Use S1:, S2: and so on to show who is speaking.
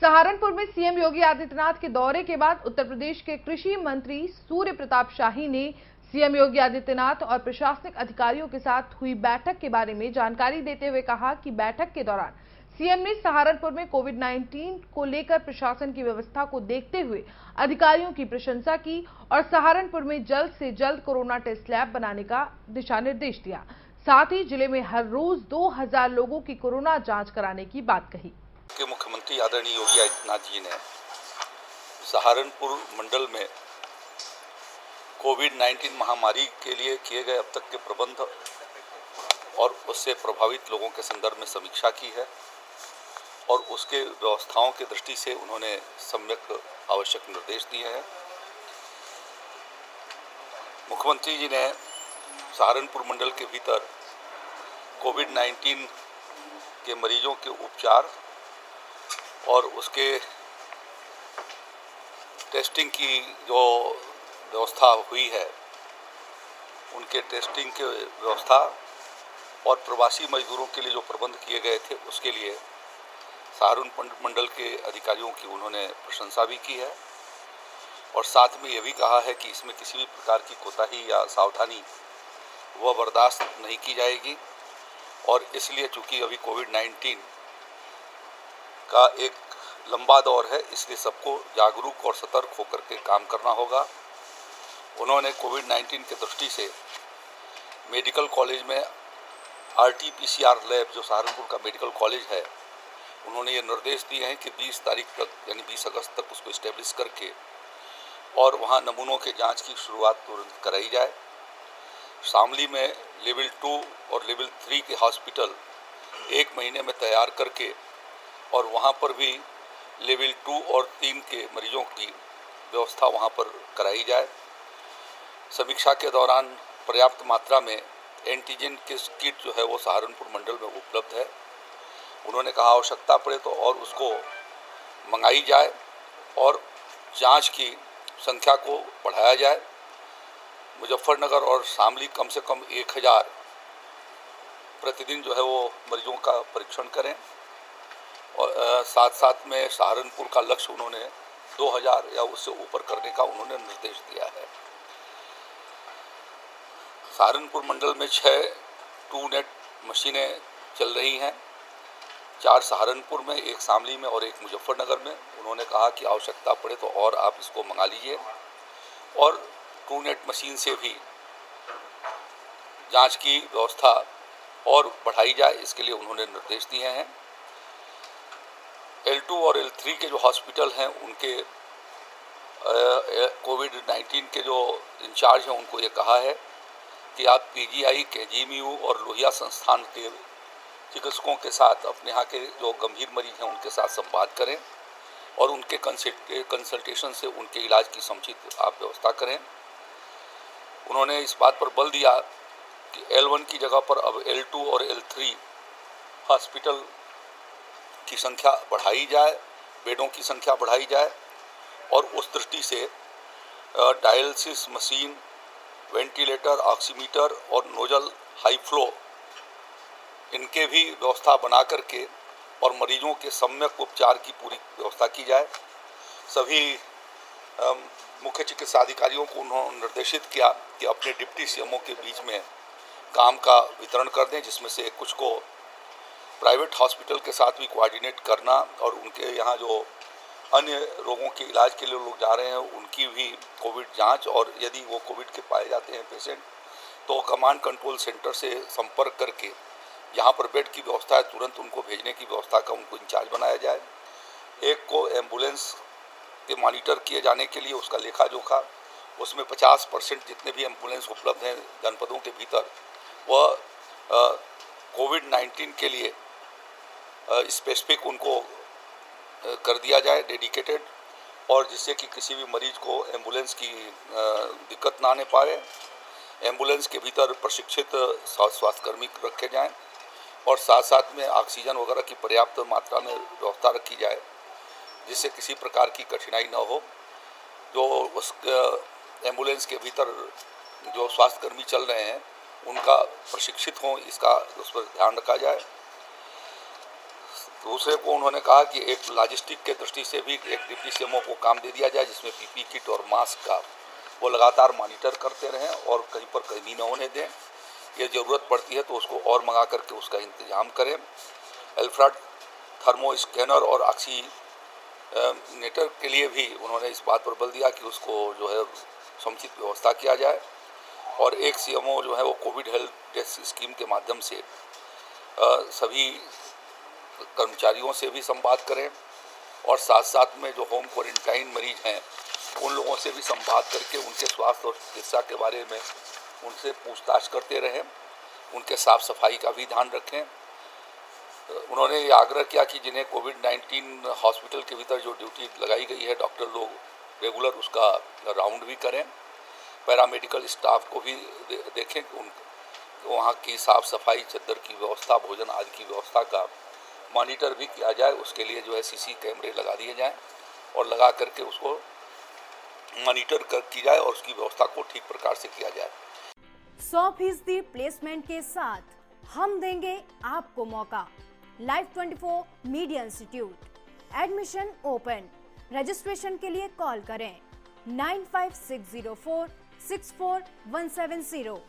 S1: सहारनपुर में सीएम योगी आदित्यनाथ के दौरे के बाद उत्तर प्रदेश के कृषि मंत्री सूर्य प्रताप शाही ने सीएम योगी आदित्यनाथ और प्रशासनिक अधिकारियों के साथ हुई बैठक के बारे में जानकारी देते हुए कहा कि बैठक के दौरान सीएम ने सहारनपुर में कोविड-19 को लेकर प्रशासन की व्यवस्था को देखते हुए अधिकारियों की प्रशंसा की और सहारनपुर में जल्द से जल्द कोरोना टेस्ट लैब बनाने का दिशा निर्देश दिया। साथ ही जिले में हर रोज 2000 लोगों की कोरोना जांच कराने की बात कही।
S2: के मुख्यमंत्री आदरणीय योगी आदित्यनाथ जी ने सहारनपुर मंडल में कोविड-19 महामारी के लिए किए गए अब तक के प्रबंध और उससे प्रभावित लोगों के संदर्भ में समीक्षा की है और उसके व्यवस्थाओं की दृष्टि से उन्होंने सम्यक आवश्यक निर्देश दिए हैं। मुख्यमंत्री जी ने सहारनपुर मंडल के भीतर कोविड-19 के मरीजों के उपचार और उसके टेस्टिंग की जो व्यवस्था हुई है, उनके टेस्टिंग के व्यवस्था और प्रवासी मजदूरों के लिए जो प्रबंध किए गए थे उसके लिए सहारनपुर मंडल के अधिकारियों की उन्होंने प्रशंसा भी की है और साथ में ये भी कहा है कि इसमें किसी भी प्रकार की कोताही या सावधानी वह बर्दाश्त नहीं की जाएगी और इसलिए चूँकि अभी कोविड-19 का एक लंबा दौर है, इसलिए सबको जागरूक और सतर्क होकर के काम करना होगा। उन्होंने कोविड-19 के दृष्टि से मेडिकल कॉलेज में RT-PCR लैब जो सहारनपुर का मेडिकल कॉलेज है, उन्होंने ये निर्देश दिए हैं कि 20 तारीख तक यानी 20 अगस्त तक उसको इस्टेब्लिश करके और वहाँ नमूनों के जांच की शुरुआत तुरंत कराई जाए। शामली में लेवल 2 और लेवल 3 के हॉस्पिटल 1 महीने में तैयार करके और वहाँ पर भी लेवल 2 और 3 के मरीजों की व्यवस्था वहाँ पर कराई जाए। समीक्षा के दौरान पर्याप्त मात्रा में एंटीजन के किट जो है वो सहारनपुर मंडल में उपलब्ध है। उन्होंने कहा आवश्यकता पड़े तो और उसको मंगाई जाए और जांच की संख्या को बढ़ाया जाए। मुजफ्फरनगर और शामली कम से कम 1000 प्रतिदिन जो है वो मरीजों का परीक्षण करें और साथ साथ में सहारनपुर का लक्ष्य उन्होंने 2000 या उससे ऊपर करने का उन्होंने निर्देश दिया है। सहारनपुर मंडल में 6 TruNet मशीनें चल रही हैं, 4 सहारनपुर में, 1 शामली में और 1 मुजफ्फरनगर में। उन्होंने कहा कि आवश्यकता पड़े तो और आप इसको मंगा लीजिए और TruNet मशीन से भी जांच की व्यवस्था और बढ़ाई जाए, इसके लिए उन्होंने निर्देश दिए हैं। L2 और L3 के जो हॉस्पिटल हैं उनके कोविड-19 के जो इंचार्ज हैं उनको ये कहा है कि आप PGI, KGMU और लोहिया संस्थान के चिकित्सकों के साथ अपने यहाँ के जो गंभीर मरीज हैं उनके साथ संवाद करें और उनके कंसल्टेशन से उनके इलाज की समुचित आप व्यवस्था करें। उन्होंने इस बात पर बल दिया कि L1 की जगह पर अब L2 और L3 हॉस्पिटल की संख्या बढ़ाई जाए, बेडों की संख्या बढ़ाई जाए और उस दृष्टि से डायलिसिस मशीन, वेंटिलेटर, ऑक्सीमीटर और नोजल हाई फ्लो इनके भी व्यवस्था बना करके और मरीजों के सम्यक उपचार की पूरी व्यवस्था की जाए। सभी मुख्य चिकित्सा अधिकारियों को उन्होंने निर्देशित किया कि अपने डिप्टी CMO के बीच में काम का वितरण कर दें, जिसमें से कुछ को प्राइवेट हॉस्पिटल के साथ भी कोऑर्डिनेट करना और उनके यहाँ जो अन्य रोगों के इलाज के लिए लोग जा रहे हैं उनकी भी कोविड जांच और यदि वो कोविड के पाए जाते हैं पेशेंट तो कमांड कंट्रोल सेंटर से संपर्क करके यहाँ पर बेड की व्यवस्था है तुरंत उनको भेजने की व्यवस्था का उनको इंचार्ज बनाया जाए। एक को एम्बुलेंस के मॉनिटर किए जाने के लिए उसका लेखा जोखा, उसमें 50% जितने भी एम्बुलेंस उपलब्ध हैं जनपदों के भीतर वह कोविड-19 के लिए स्पेसिफिक उनको कर दिया जाए डेडिकेटेड और जिससे कि किसी भी मरीज को एम्बुलेंस की दिक्कत ना आने पाए। एम्बुलेंस के भीतर प्रशिक्षित स्वास्थ्यकर्मी रखे जाएं और साथ साथ में ऑक्सीजन वगैरह की पर्याप्त मात्रा में व्यवस्था रखी जाए जिससे किसी प्रकार की कठिनाई न हो। जो उस एम्बुलेंस के भीतर जो स्वास्थ्यकर्मी चल रहे हैं उनका प्रशिक्षित हों, इसका उस पर ध्यान रखा जाए। दूसरे को उन्होंने कहा कि एक लॉजिस्टिक के दृष्टि से भी एक डिप्टी सीएमओ को काम दे दिया जाए, जिसमें पीपी किट और मास्क का वो लगातार मॉनिटर करते रहें और कहीं पर कमी न होने दें। ये ज़रूरत पड़ती है तो उसको और मंगा करके उसका इंतजाम करें। अल्फ्रा थर्मो स्कैनर और ऑक्सीनेटर के लिए भी उन्होंने इस बात पर बल दिया कि उसको जो है समुचित व्यवस्था किया जाए। और एक सीएमओ जो है वो कोविड हेल्प डेस्क स्कीम के माध्यम से सभी कर्मचारियों से भी संवाद करें और साथ साथ में जो होम क्वारंटाइन मरीज हैं उन लोगों से भी संवाद करके उनके स्वास्थ्य और चिकित्सा के बारे में उनसे पूछताछ करते रहें, उनके साफ सफाई का भी ध्यान रखें। उन्होंने ये आग्रह किया कि जिन्हें कोविड-19 हॉस्पिटल के भीतर जो ड्यूटी लगाई गई है, डॉक्टर लोग रेगुलर उसका राउंड भी करें, पैरामेडिकल स्टाफ को भी देखें कि वहाँ की साफ सफाई, चद्दर की व्यवस्था, भोजन आदि की व्यवस्था का मॉनिटर भी किया जाए। उसके लिए जो है सीसी कैमरे लगा दिए जाएं और लगा करके उसको मॉनिटर की जाए और उसकी व्यवस्था को ठीक प्रकार से किया जाए।
S3: 100% प्लेसमेंट के साथ हम देंगे आपको मौका। Live 24 media institute admission open. Registration के लिए कॉल करें 9560464170।